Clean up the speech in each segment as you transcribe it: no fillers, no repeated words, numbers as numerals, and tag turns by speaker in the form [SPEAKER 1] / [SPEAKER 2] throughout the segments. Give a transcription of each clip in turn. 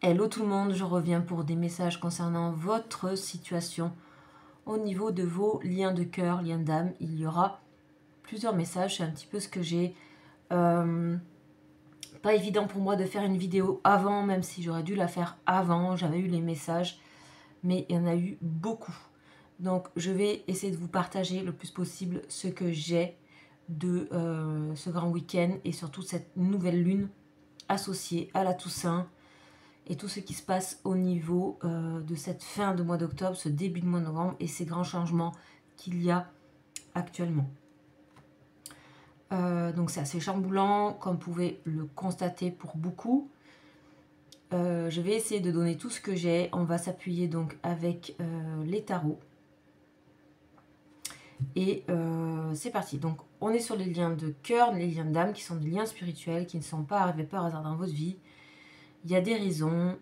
[SPEAKER 1] Hello tout le monde, je reviens pour des messages concernant votre situation au niveau de vos liens de cœur, liens d'âme. Il y aura plusieurs messages, c'est un petit peu ce que j'ai. Pas évident pour moi de faire une vidéo avant, même si j'aurais dû la faire avant. J'avais eu les messages, mais il y en a eu beaucoup. Donc je vais essayer de vous partager le plus possible ce que j'ai de ce grand week-end et surtout cette nouvelle lune associée à la Toussaint. Et tout ce qui se passe au niveau de cette fin de mois d'octobre, ce début de mois de novembre et ces grands changements qu'il y a actuellement. Donc c'est assez chamboulant, comme vous pouvez le constater pour beaucoup. Je vais essayer de donner tout ce que j'ai. On va s'appuyer donc avec les tarots. Et c'est parti. Donc on est sur les liens de cœur, les liens d'âme qui sont des liens spirituels, qui ne sont pas arrivés par hasard dans votre vie. Il y a des raisons.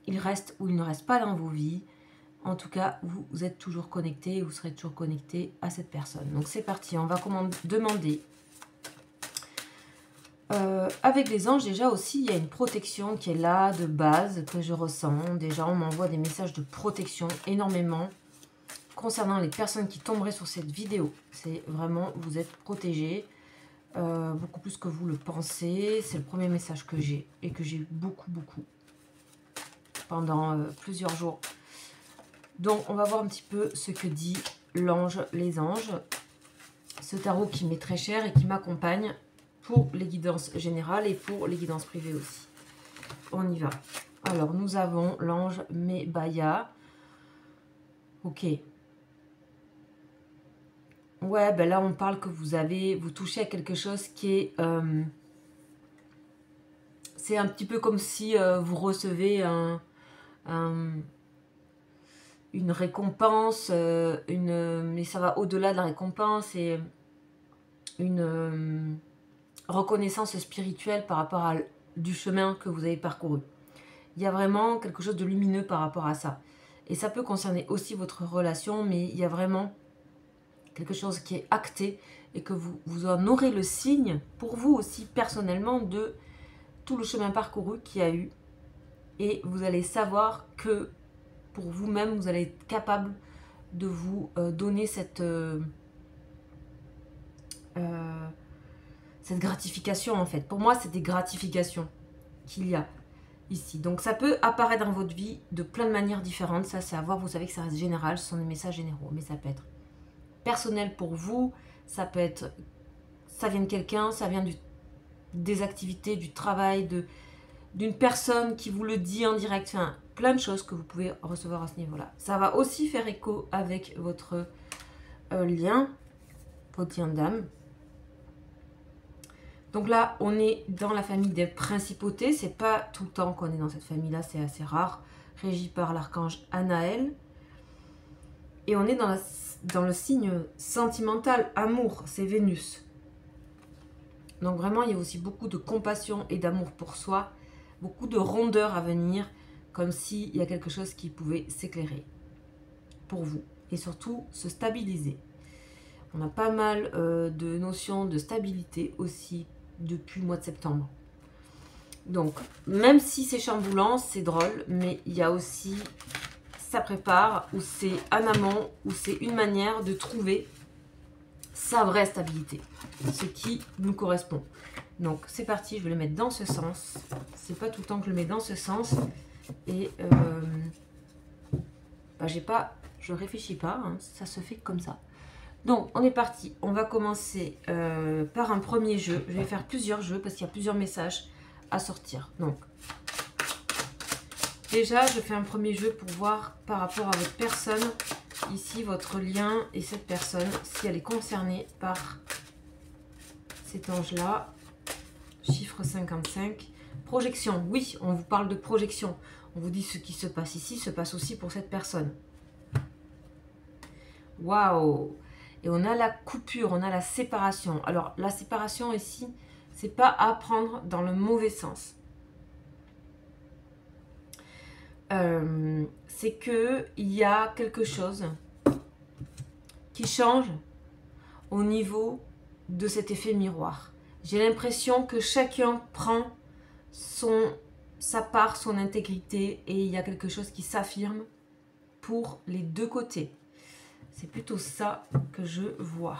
[SPEAKER 1] Il reste ou il ne reste pas dans vos vies. En tout cas, vous êtes toujours connecté, vous serez toujours connecté à cette personne. Donc c'est parti, on va demander. Avec les anges, déjà aussi, il y a une protection qui est là, de base, que je ressens. Déjà, on m'envoie des messages de protection énormément concernant les personnes qui tomberaient sur cette vidéo. C'est vraiment, vous êtes protégés, beaucoup plus que vous le pensez. C'est le premier message que j'ai et que j'ai eu beaucoup pendant plusieurs jours. Donc, on va voir un petit peu ce que dit l'ange, les anges. Ce tarot qui m'est très cher et qui m'accompagne pour les guidances générales et pour les guidances privées aussi. On y va. Alors, nous avons l'ange Mebaya. Ok. Ouais, ben là, on parle que vous touchez à quelque chose qui est... c'est un petit peu comme si vous recevez une récompense, mais ça va au-delà de la récompense et une reconnaissance spirituelle par rapport du chemin que vous avez parcouru. Il y a vraiment quelque chose de lumineux par rapport à ça. Et ça peut concerner aussi votre relation, mais il y a vraiment quelque chose qui est acté et que vous en aurez le signe pour vous aussi personnellement de tout le chemin parcouru qu'il y a eu. Et vous allez savoir que pour vous-même, vous allez être capable de vous donner cette gratification en fait. Pour moi, c'est des gratifications qu'il y a ici. Donc ça peut apparaître dans votre vie de plein de manières différentes. Ça, c'est à voir. Vous savez que ça reste général. Ce sont des messages généraux. Mais ça peut être personnel pour vous. Ça peut être... Ça vient de quelqu'un. Ça vient des activités, du travail, d'une personne qui vous le dit en direct. Enfin, plein de choses que vous pouvez recevoir à ce niveau-là. Ça va aussi faire écho avec votre lien, votre lien d'âme. Donc là, on est dans la famille des principautés. C'est pas tout le temps qu'on est dans cette famille-là, c'est assez rare. Régi par l'archange Anaël. Et on est dans le signe sentimental, amour, c'est Vénus. Donc vraiment, il y a aussi beaucoup de compassion et d'amour pour soi. Beaucoup de rondeur à venir, comme s'il y a quelque chose qui pouvait s'éclairer pour vous. Et surtout, se stabiliser. On a pas mal de notions de stabilité aussi depuis le mois de septembre. Donc, même si c'est chamboulant, c'est drôle, mais il y a aussi, ça prépare, ou c'est en amont, ou c'est une manière de trouver sa vraie stabilité, ce qui nous correspond. Donc, c'est parti, je vais le mettre dans ce sens. C'est pas tout le temps que je le mets dans ce sens. Et je réfléchis pas, hein, ça se fait comme ça. Donc, on est parti. On va commencer par un premier jeu. Je vais faire plusieurs jeux parce qu'il y a plusieurs messages à sortir. Donc, déjà, je fais un premier jeu pour voir par rapport à votre personne, ici, votre lien et cette personne, si elle est concernée par cet ange-là. Chiffre 55. Projection. Oui, on vous parle de projection. On vous dit ce qui se passe ici se passe aussi pour cette personne. Waouh! Et on a la coupure, on a la séparation. Alors, la séparation ici, c'est pas à prendre dans le mauvais sens. C'est que il y a quelque chose qui change au niveau de cet effet miroir. J'ai l'impression que chacun prend sa part, son intégrité, et il y a quelque chose qui s'affirme pour les deux côtés. C'est plutôt ça que je vois.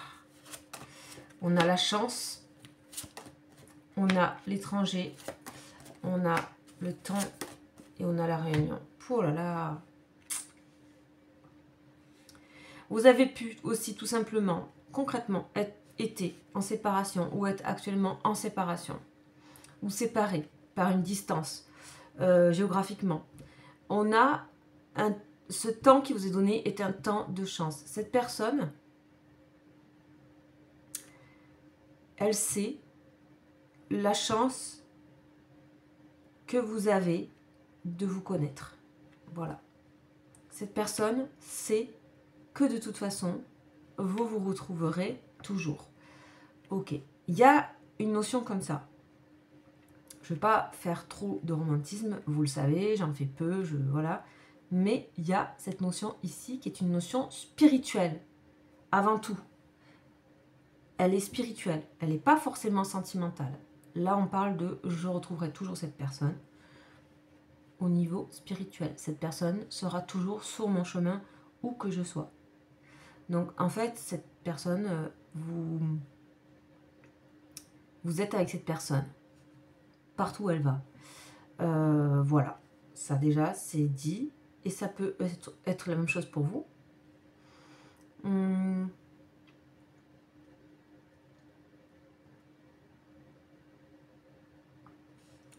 [SPEAKER 1] On a la chance, on a l'étranger, on a le temps et on a la réunion. Oh là là! Vous avez pu aussi tout simplement, concrètement, été en séparation ou être actuellement en séparation ou séparé par une distance géographiquement. On a ce temps qui vous est donné est un temps de chance. Cette personne, elle sait la chance que vous avez de vous connaître. Voilà. Cette personne sait que de toute façon, vous vous retrouverez toujours. Ok. Il y a une notion comme ça. Je ne vais pas faire trop de romantisme, vous le savez, j'en fais peu, voilà. Mais il y a cette notion ici qui est une notion spirituelle, avant tout. Elle est spirituelle, elle n'est pas forcément sentimentale. Là, on parle de « je retrouverai toujours cette personne » au niveau spirituel. Cette personne sera toujours sur mon chemin où que je sois. Donc, en fait, cette personne, vous êtes avec cette personne, partout où elle va. Voilà, ça déjà, c'est dit. Et ça peut être la même chose pour vous.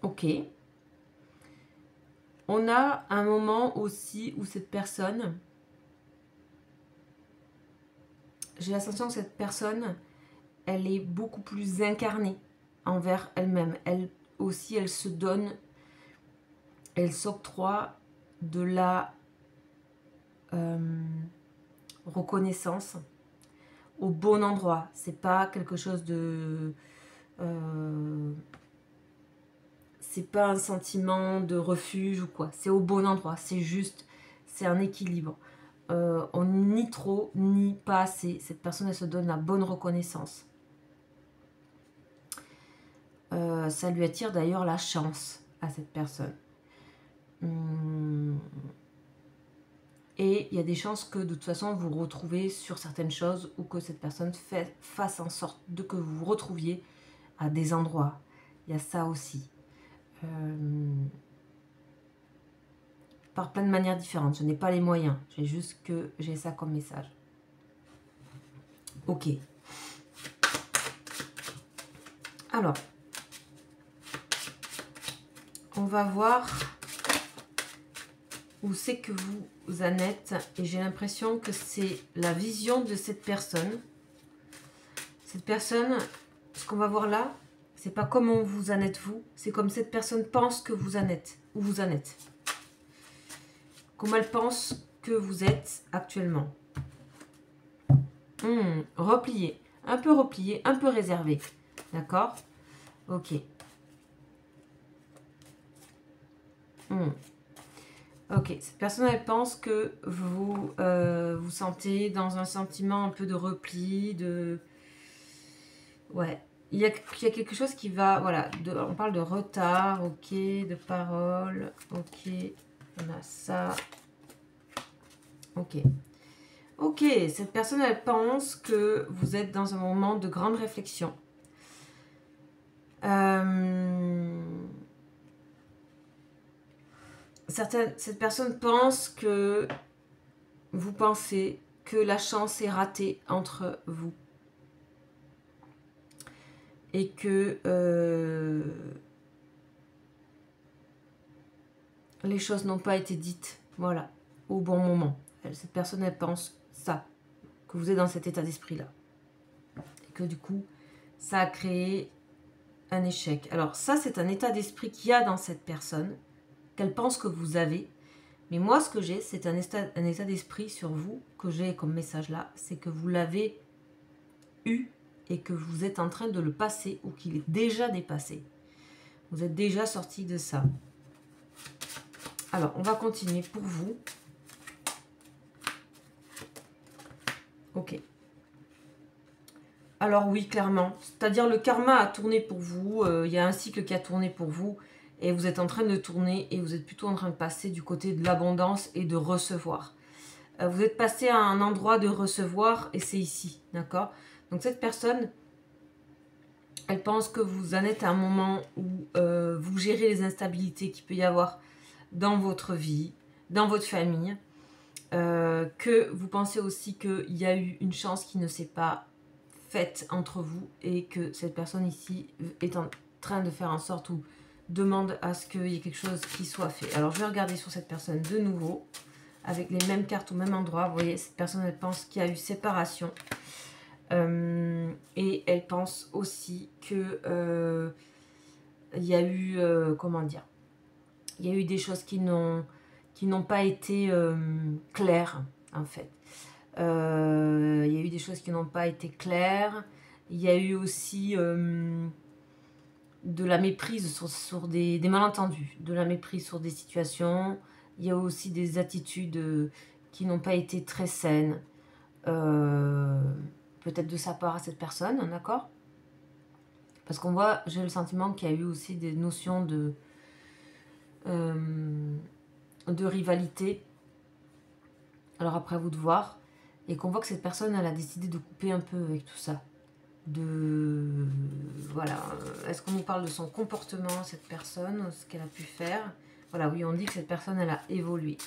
[SPEAKER 1] Ok. On a un moment aussi où cette personne... J'ai la sensation que cette personne, elle est beaucoup plus incarnée envers elle-même. Elle aussi, elle se donne, elle s'octroie de la reconnaissance au bon endroit. C'est pas quelque chose de... c'est pas un sentiment de refuge ou quoi. C'est au bon endroit. C'est juste, c'est un équilibre. On ni trop, ni pas assez. Cette personne, elle se donne la bonne reconnaissance. Ça lui attire d'ailleurs la chance à cette personne. Et il y a des chances que de toute façon vous vous retrouvez sur certaines choses ou que cette personne fasse en sorte de que vous vous retrouviez à des endroits. Il y a ça aussi. Par plein de manières différentes. Je n'ai pas les moyens. J'ai juste que j'ai ça comme message. Ok. Alors, on va voir où c'est que vous en êtes. Et j'ai l'impression que c'est la vision de cette personne. Cette personne, ce qu'on va voir là, c'est pas comment vous en êtes vous. C'est comme cette personne pense que vous en êtes. Où vous en êtes. Comment elle pense que vous êtes actuellement. Replié. Un peu replié, un peu réservé. D'accord? Ok. Ok, cette personne, elle pense que vous vous sentez dans un sentiment un peu de repli, de... Ouais, il y a quelque chose qui va... Voilà, on parle de retard, ok, de parole, ok, on a ça. Ok. Ok, cette personne, elle pense que vous êtes dans un moment de grande réflexion. Cette personne pense que vous pensez que la chance est ratée entre vous. Et que les choses n'ont pas été dites, voilà, au bon moment. Cette personne, elle pense ça, que vous êtes dans cet état d'esprit-là. Et que du coup, ça a créé un échec. Alors ça, c'est un état d'esprit qu'il y a dans cette personne, qu'elle pense que vous avez. Mais moi, ce que j'ai, c'est un état d'esprit sur vous, que j'ai comme message là, c'est que vous l'avez eu et que vous êtes en train de le passer ou qu'il est déjà dépassé. Vous êtes déjà sorti de ça. Alors, on va continuer pour vous. Ok. Alors oui, clairement. C'est-à-dire le karma a tourné pour vous. Il y a un cycle qui a tourné pour vous. et vous êtes en train de tourner et vous êtes plutôt en train de passer du côté de l'abondance et de recevoir. Vous êtes passé à un endroit de recevoir et c'est ici, d'accord? Donc cette personne, elle pense que vous en êtes à un moment où vous gérez les instabilités qu'il peut y avoir dans votre vie, dans votre famille, que vous pensez aussi qu'il y a eu une chance qui ne s'est pas faite entre vous et que cette personne ici est en train de faire en sorte ou demande à ce qu'il y ait quelque chose qui soit fait. Alors je vais regarder sur cette personne de nouveau avec les mêmes cartes au même endroit. Vous voyez, cette personne elle pense qu'il y a eu séparation et elle pense aussi que il y a eu comment dire, il y a eu des choses qui n'ont pas été claires en fait. Il y a eu des choses qui n'ont pas été claires. Il y a eu aussi de la méprise sur des malentendus, de la méprise sur des situations. Il y a aussi des attitudes qui n'ont pas été très saines. Peut-être de sa part à cette personne, d'accord? Parce qu'on voit, j'ai le sentiment qu'il y a eu aussi des notions de rivalité. Alors après, à vous de voir. Et qu'on voit que cette personne, elle a décidé de couper un peu avec tout ça. Voilà. Est-ce qu'on nous parle de son comportement, cette personne, ce qu'elle a pu faire? Voilà, oui, on dit que cette personne, elle a évolué.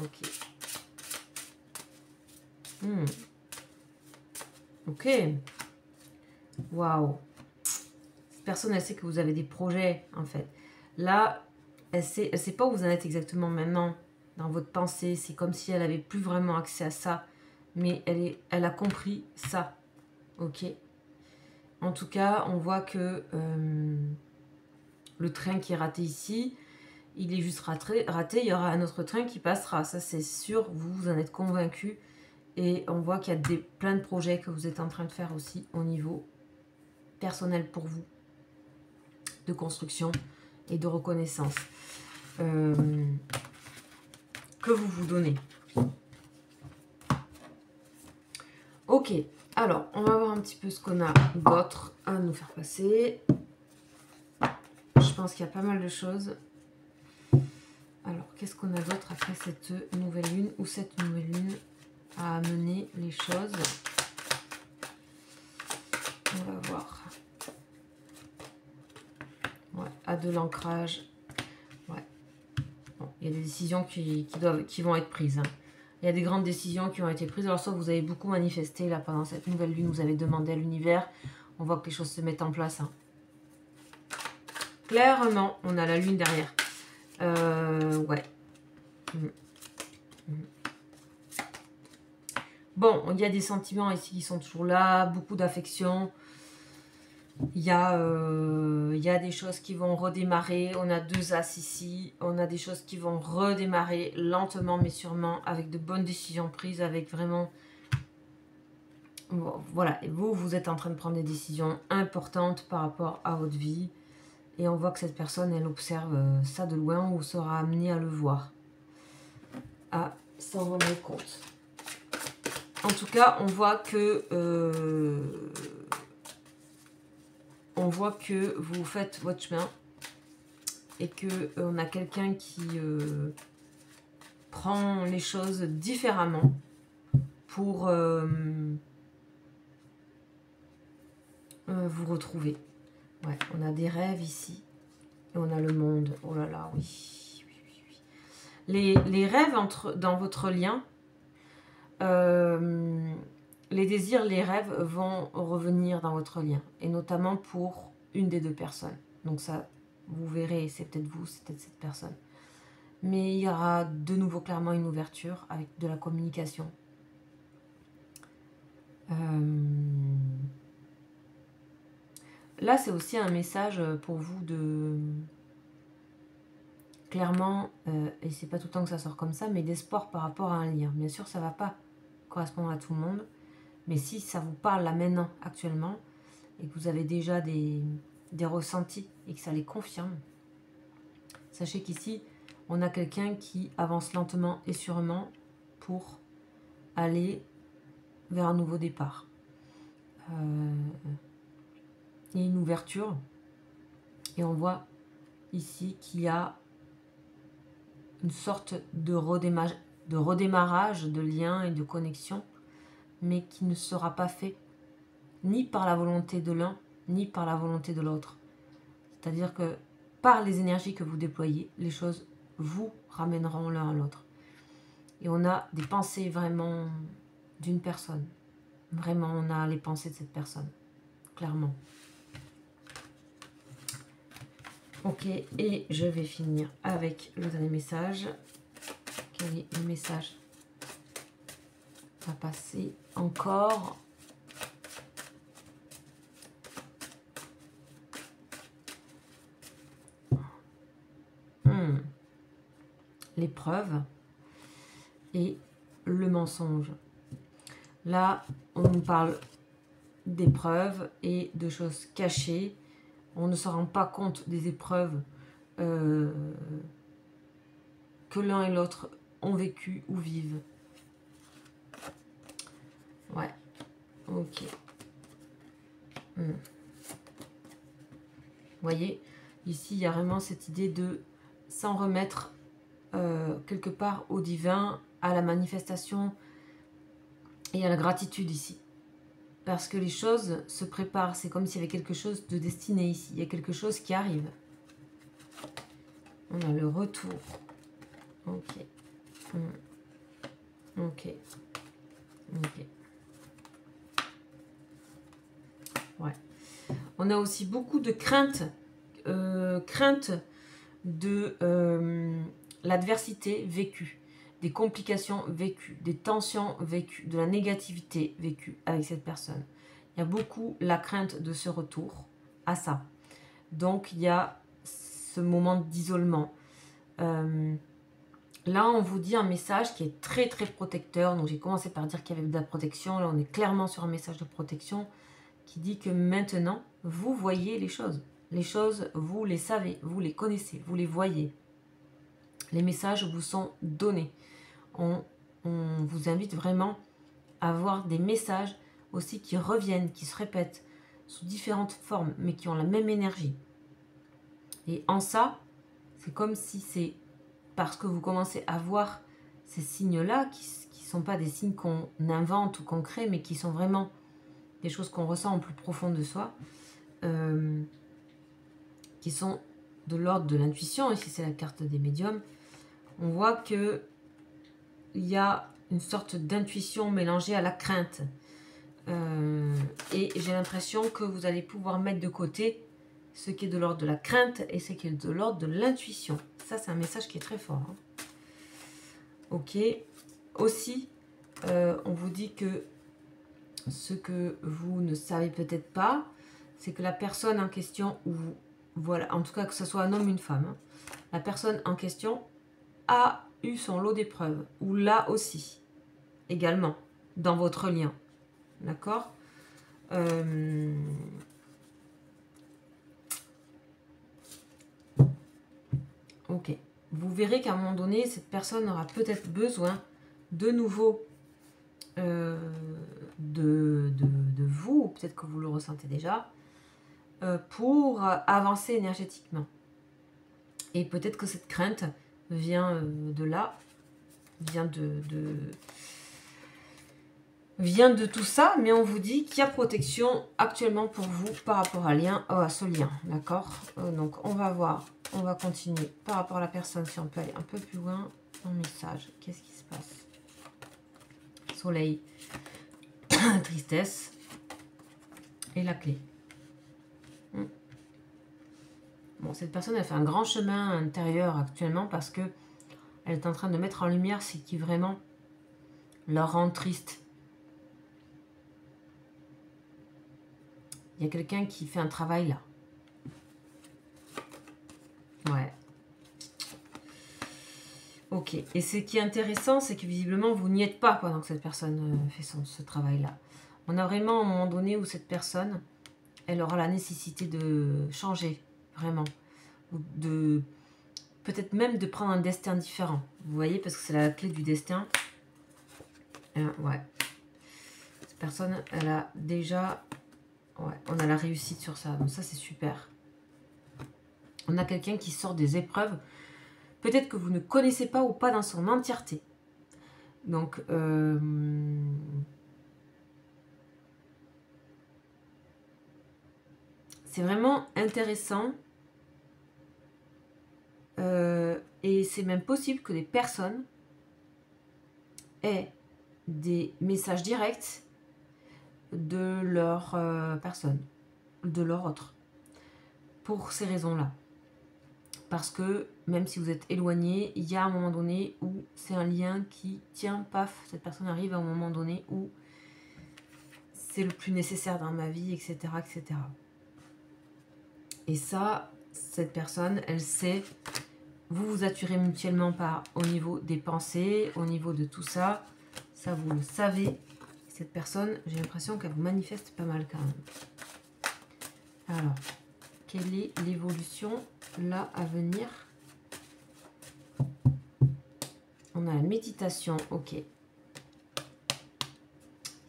[SPEAKER 1] Ok. Ok. Waouh. Cette personne, elle sait que vous avez des projets, en fait. Là, elle sait pas où vous en êtes exactement maintenant dans votre pensée. C'est comme si elle avait plus vraiment accès à ça. Mais elle a compris ça. Ok. En tout cas, on voit que le train qui est raté ici, il est juste raté. Il y aura un autre train qui passera. Ça, c'est sûr. Vous en êtes convaincu. Et on voit qu'il y a plein de projets que vous êtes en train de faire aussi au niveau personnel pour vous, de construction et de reconnaissance que vous vous donnez. Ok, alors on va voir un petit peu ce qu'on a d'autre à nous faire passer. Je pense qu'il y a pas mal de choses. Alors, qu'est-ce qu'on a d'autre après cette nouvelle lune ou cette nouvelle lune à amener les choses? On va voir. Ouais, à de l'ancrage. Ouais. Bon, il y a des décisions qui vont être prises. Hein. Il y a des grandes décisions qui ont été prises. Alors, soit vous avez beaucoup manifesté là pendant cette nouvelle lune, vous avez demandé à l'univers. On voit que les choses se mettent en place. Hein. Clairement, on a la lune derrière. Ouais. Bon, il y a des sentiments ici qui sont toujours là, beaucoup d'affection. Il y a des choses qui vont redémarrer. On a 2 as ici. On a des choses qui vont redémarrer lentement mais sûrement avec de bonnes décisions prises, avec vraiment... Bon, voilà, et vous êtes en train de prendre des décisions importantes par rapport à votre vie. Et on voit que cette personne, elle observe ça de loin ou sera amenée à le voir. À s'en rendre compte. En tout cas, on voit que vous faites votre chemin et que on a quelqu'un qui prend les choses différemment pour vous retrouver. Ouais, on a des rêves ici et on a le monde. Oh là là, oui. Les rêves dans votre lien, les désirs, les rêves vont revenir dans votre lien. Et notamment pour une des 2 personnes. Donc ça, vous verrez, c'est peut-être vous, c'est peut-être cette personne. Mais il y aura de nouveau clairement une ouverture avec de la communication. Là, c'est aussi un message pour vous de... Clairement, et c'est pas tout le temps que ça sort comme ça, mais d'espoir par rapport à un lien. Bien sûr, ça va pas correspondre à tout le monde. Mais si ça vous parle là maintenant, actuellement, et que vous avez déjà des ressentis et que ça les confirme, sachez qu'ici, on a quelqu'un qui avance lentement et sûrement pour aller vers un nouveau départ. Il y a une ouverture et on voit ici qu'il y a une sorte de redémarrage de lien et de connexion, mais qui ne sera pas fait ni par la volonté de l'un, ni par la volonté de l'autre. C'est-à-dire que par les énergies que vous déployez, les choses vous ramèneront l'un à l'autre. Et on a des pensées vraiment d'une personne. Vraiment, on a les pensées de cette personne. Clairement. Ok, et je vais finir avec le dernier message. Quel est le message à passer encore? L'épreuve et le mensonge. Là, on nous parle d'épreuves et de choses cachées. On ne se rend pas compte des épreuves que l'un et l'autre ont vécues ou vivent. Ouais, ok. Vous voyez, ici, il y a vraiment cette idée de s'en remettre quelque part au divin, à la manifestation et à la gratitude ici. Parce que les choses se préparent, c'est comme s'il y avait quelque chose de destiné ici, il y a quelque chose qui arrive. On a le retour. Ok. Ok. Ok. Ouais. On a aussi beaucoup de crainte de l'adversité vécue, des complications vécues, des tensions vécues, de la négativité vécue avec cette personne. Il y a beaucoup la crainte de ce retour à ça. Donc il y a ce moment d'isolement. Là, on vous dit un message qui est très très protecteur. Donc j'ai commencé par dire qu'il y avait de la protection. Là, on est clairement sur un message de protection qui dit que maintenant, vous voyez les choses. Les choses, vous les savez, vous les connaissez, vous les voyez. Les messages vous sont donnés. On vous invite vraiment à avoir des messages aussi qui reviennent, qui se répètent sous différentes formes, mais qui ont la même énergie. Et en ça, c'est comme si c'est parce que vous commencez à voir ces signes-là, qui ne sont pas des signes qu'on invente ou qu'on crée, mais qui sont vraiment des choses qu'on ressent en plus profond de soi, qui sont de l'ordre de l'intuition. Ici, c'est la carte des médiums. On voit que il y a une sorte d'intuition mélangée à la crainte. Et j'ai l'impression que vous allez pouvoir mettre de côté ce qui est de l'ordre de la crainte et ce qui est de l'ordre de l'intuition. Ça, c'est un message qui est très fort. Hein. Ok. Aussi, on vous dit que ce que vous ne savez peut-être pas, c'est que la personne en question, ou voilà, en tout cas que ce soit un homme ou une femme, hein, la personne en question a eu son lot d'épreuves, ou là aussi, également, dans votre lien. D'accord ? Ok. Vous verrez qu'à un moment donné, cette personne aura peut-être besoin de nouveau de vous, ou peut-être que vous le ressentez déjà, pour avancer énergétiquement. Et peut-être que cette crainte vient de là, vient de tout ça, mais on vous dit qu'il y a protection actuellement pour vous par rapport à ce lien, d'accord? Donc on va voir, on va continuer par rapport à la personne, si on peut aller un peu plus loin dans le message. Qu'est-ce qui se passe? Soleil, tristesse et la clé. Bon, cette personne, elle fait un grand chemin intérieur actuellement parce que elle est en train de mettre en lumière ce qui vraiment leur rend triste. Il y a quelqu'un qui fait un travail là. Ouais. Ok. Et ce qui est intéressant, c'est que visiblement, vous n'y êtes pas pendant que cette personne fait ce travail-là. On a vraiment un moment donné où cette personne, elle aura la nécessité de changer, vraiment. Ou de peut-être même de prendre un destin différent. Vous voyez, parce que c'est la clé du destin. Ouais. Cette personne, elle a déjà... Ouais, on a la réussite sur ça. Donc ça, c'est super. On a quelqu'un qui sort des épreuves, peut-être que vous ne connaissez pas ou pas dans son entièreté. Donc, c'est vraiment intéressant. Et c'est même possible que des personnes aient des messages directs de leur personne, de leur autre, pour ces raisons-là. Parce que même si vous êtes éloigné, il y a un moment donné où c'est un lien qui tient, paf, cette personne arrive à un moment donné où c'est le plus nécessaire dans ma vie, etc., etc. Et ça, cette personne, elle sait, vous vous attirez mutuellement par au niveau des pensées, au niveau de tout ça, ça vous le savez. Cette personne, j'ai l'impression qu'elle vous manifeste pas mal quand même. Alors, quelle est l'évolution là à venir? On a la méditation, ok. Il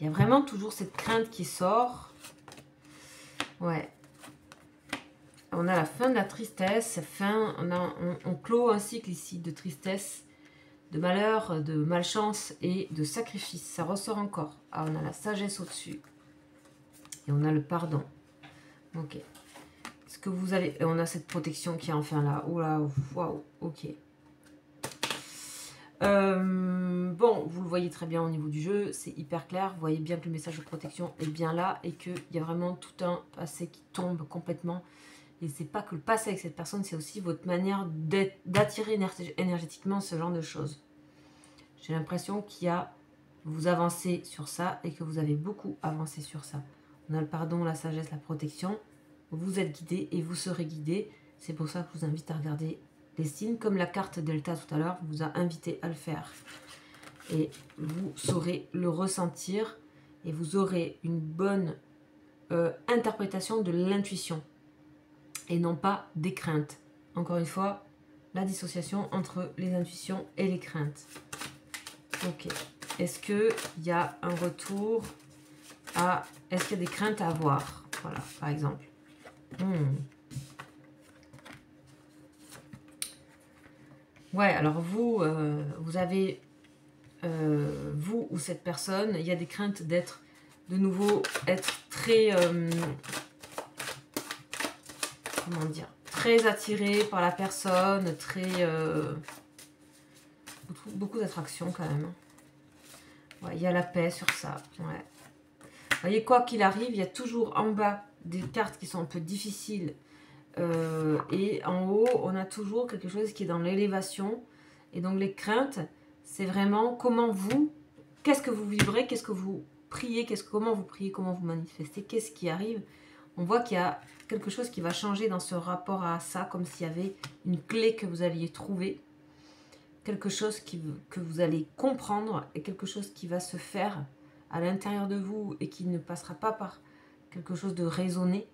[SPEAKER 1] y a vraiment toujours cette crainte qui sort. Ouais. On a la fin de la tristesse, on clôt un cycle ici de tristesse, de malheur, de malchance et de sacrifice. Ça ressort encore. Ah, on a la sagesse au-dessus. Et on a le pardon. Ok. Est-ce que vous allez... On a cette protection qui est enfin là. Oula, waouh, ok. Bon, vous le voyez très bien au niveau du jeu, c'est hyper clair. Vous voyez bien que le message de protection est bien là et qu'il y a vraiment tout un passé qui tombe complètement. Et c'est pas que le passé avec cette personne, c'est aussi votre manière d'attirer énergétiquement ce genre de choses. J'ai l'impression qu'il y a... Vous avancez sur ça et que vous avez beaucoup avancé sur ça. On a le pardon, la sagesse, la protection. Vous êtes guidé et vous serez guidé. C'est pour ça que je vous invite à regarder les signes. Comme la carte Delta tout à l'heure vous a invité à le faire. Et vous saurez le ressentir. Et vous aurez une bonne interprétation de l'intuition. Et non pas des craintes. Encore une fois, la dissociation entre les intuitions et les craintes. Ok. Est-ce qu'il y a un retour à... Est-ce qu'il y a des craintes à avoir? Voilà, par exemple. Ouais, alors vous, vous avez... vous ou cette personne, il y a des craintes d'être... De nouveau, être très... comment dire? Très attiré par la personne, très... beaucoup d'attraction quand même. Ouais, il y a la paix sur ça. Ouais. Vous voyez, quoi qu'il arrive, il y a toujours en bas des cartes qui sont un peu difficiles. Et en haut, on a toujours quelque chose qui est dans l'élévation. Et donc les craintes, c'est vraiment comment vous, qu'est-ce que vous vibrez, qu'est-ce que vous priez, comment vous priez, comment vous manifestez, qu'est-ce qui arrive. On voit qu'il y a quelque chose qui va changer dans ce rapport à ça, comme s'il y avait une clé que vous alliez trouver. Quelque chose que vous allez comprendre et quelque chose qui va se faire à l'intérieur de vous et qui ne passera pas par quelque chose de raisonné.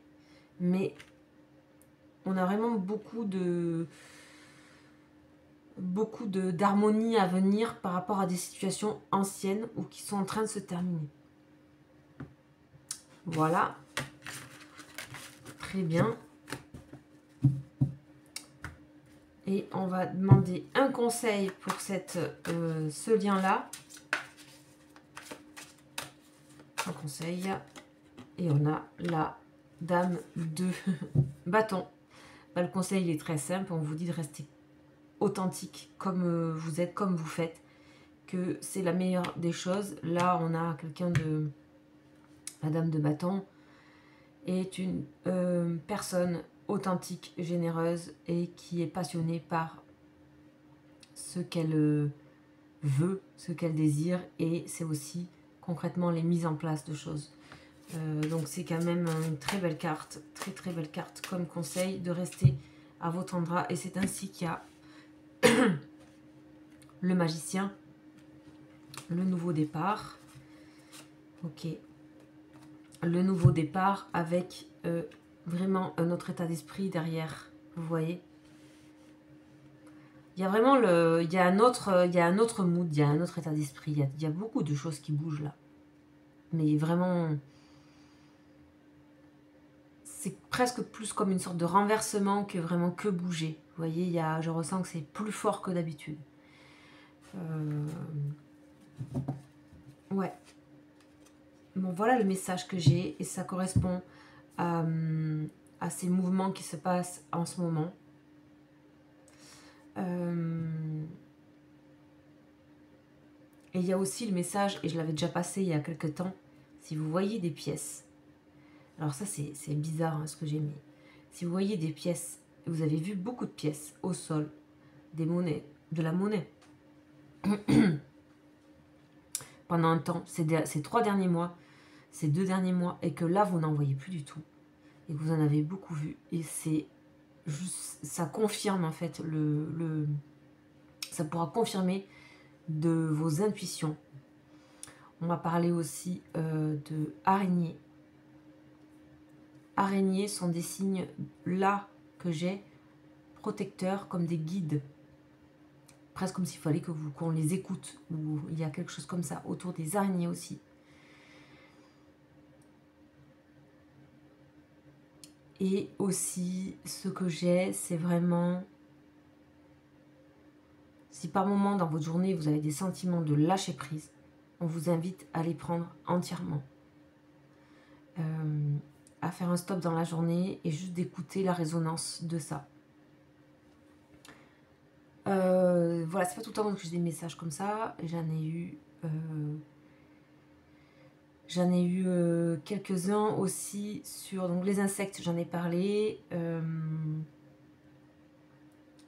[SPEAKER 1] Mais on a vraiment beaucoup d'harmonie à venir par rapport à des situations anciennes ou qui sont en train de se terminer. Voilà. Très bien. Et on va demander un conseil pour ce lien-là. Un conseil. Et on a la dame de bâton. Bah, le conseil il est très simple. On vous dit de rester authentique comme vous êtes, comme vous faites. Que c'est la meilleure des choses. Là, on a quelqu'un de... La dame de bâton est une personne authentique, généreuse et qui est passionnée par ce qu'elle veut, ce qu'elle désire, et c'est aussi concrètement les mises en place de choses. Donc c'est quand même une très belle carte, très belle carte comme conseil de rester à votre endroit, et c'est ainsi qu'il y a le magicien, le nouveau départ. Ok, le nouveau départ avec vraiment un autre état d'esprit derrière, vous voyez. Il y a vraiment il y a un autre mood, il y a un autre état d'esprit, il y a beaucoup de choses qui bougent là. Mais vraiment, c'est presque plus comme une sorte de renversement que vraiment que bouger. Vous voyez, je ressens que c'est plus fort que d'habitude. Ouais. Bon, voilà le message que j'ai et ça correspond à ces mouvements qui se passent en ce moment. Et il y a aussi le message, et je l'avais déjà passé il y a quelques temps, si vous voyez des pièces, alors ça c'est bizarre hein, ce que j'ai mis, si vous voyez des pièces, vous avez vu beaucoup de pièces au sol, des monnaies, de la monnaie, pendant un temps, ces 3 derniers mois, ces 2 derniers mois, et que là vous n'en voyez plus du tout, et que vous en avez beaucoup vu, et c'est juste, ça confirme en fait, ça pourra confirmer de vos intuitions. On va parler aussi de araignées. Araignées sont des signes là que j'ai, protecteurs, comme des guides. Presque comme s'il fallait qu'on les écoute, ou il y a quelque chose comme ça autour des araignées aussi. Et aussi, ce que j'ai, c'est vraiment... Si par moment dans votre journée, vous avez des sentiments de lâcher prise, on vous invite à les prendre entièrement. À faire un stop dans la journée et juste d'écouter la résonance de ça. Voilà, c'est pas tout le temps que j'ai des messages comme ça. J'en ai eu quelques-uns aussi sur donc, les insectes, j'en ai parlé.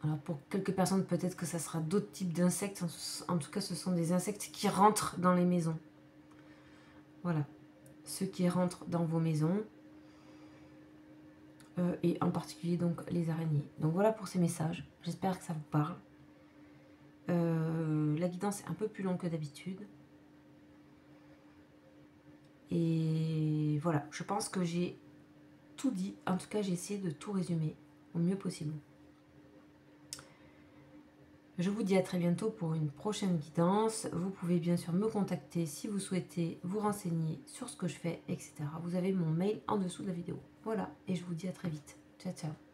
[SPEAKER 1] Alors pour quelques personnes, peut-être que ça sera d'autres types d'insectes. En tout cas, ce sont des insectes qui rentrent dans les maisons. Voilà, ceux qui rentrent dans vos maisons. Et en particulier donc les araignées. Donc voilà pour ces messages. J'espère que ça vous parle. La guidance est un peu plus longue que d'habitude. Et voilà, je pense que j'ai tout dit. En tout cas, j'ai essayé de tout résumer au mieux possible. Je vous dis à très bientôt pour une prochaine guidance. Vous pouvez bien sûr me contacter si vous souhaitez vous renseigner sur ce que je fais, etc. Vous avez mon mail en dessous de la vidéo. Voilà, et je vous dis à très vite. Ciao, ciao.